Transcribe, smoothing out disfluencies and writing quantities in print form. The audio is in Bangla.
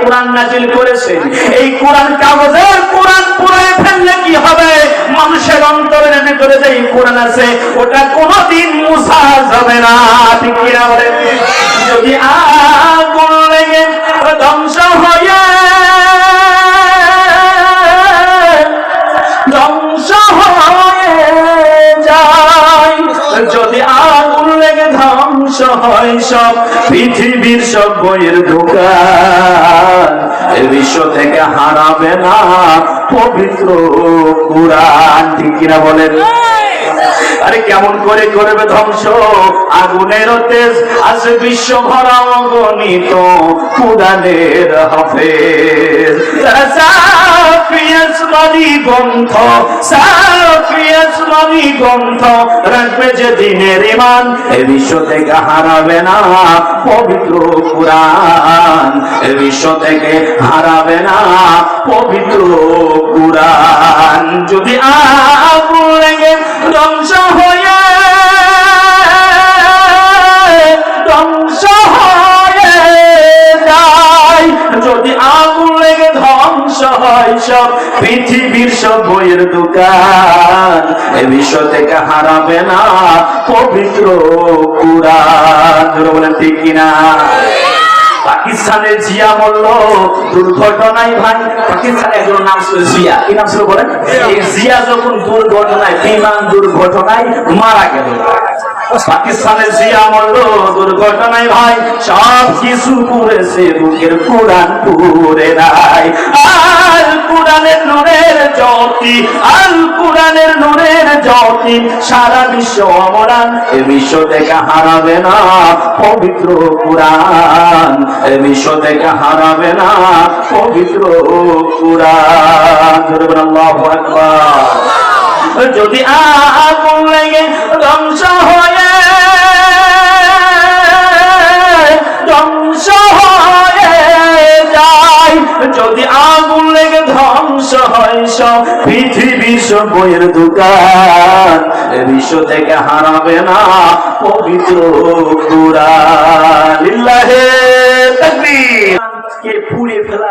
কোরআন নাজিল করেছেন। এই কোরআন কাগজের কোরআন পুরায় ফেললে কি হবে? মানুষের অন্তরের ভিতরে যে কোরআন আছে ওটা কোনোদিন মুছা যাবে না। ঠিক কিনা বলেন? যদি আগুন লেগে ধ্বংস হয়ে যায়, যদি আগুন লেগে ধ্বংস হয় সব পৃথিবীর সব বইয়ের দোকান, এ বিশ্ব থেকে হারাবে না পবিত্র কোরআন। ঠিক কিনা বলেন? আরে কেমন করে করবে ধ্বংস? আগুনের তেজ আছে বিশ্ব ভরা অগণিত কোরআনের হাফেজ। গ্রন্থ রাখবে যে দিনের ঈমান, এ বিশ্ব থেকে হারাবে না পবিত্র কোরআন, এ বিশ্ব থেকে হারাবে না পবিত্র কোরআন। যদি আগুন লেগে ধ্বংস হয়ে যায়, যদি আগুন লেগে ধ্বংস হয় সব পৃথিবীর সব বইয়ের দোকান, এ বিশ্ব থেকে হারাবে না পবিত্র কোরআন। জোরে বলেন ঠিক কিনা? পাকিস্তানে জিয়া মরল দুর্ঘটনায়। ভাই পাকিস্তানে একজন নাম ছিল জিয়া। কি নাম ছিল বলেন? এই জিয়া যখন দুর্ঘটনায়, বিমান দুর্ঘটনায় মারা গেল, পাকিস্তানের জিয়া মরল দুর্ঘটনায়। ভাই সব কিছু পুড়েছে, বুকের কোরআন পুড়ে নাই। আর কোরআনের নূরের জ্যোতি, আর কোরআনের নূরের জ্যোতি সারা বিশ্ব অমরান, এ বিশ্ব থেকে হারাবে না পবিত্র কোরআন, এ বিশ্ব থেকে হারাবে না পবিত্র কোরআন। আল্লাহু আকবার। যদি আগুন লেগে ধ্বংস হয়ে যায়, যদি আগুন লেগে ধ্বংস হয় সব পৃথিবীর সব বইয়ের দোকান, এ বিশ্ব থেকে হারাবে না পবিত্র কোরআন। লিল্লাহে তাকবীর। কে পুড়ে ফেলা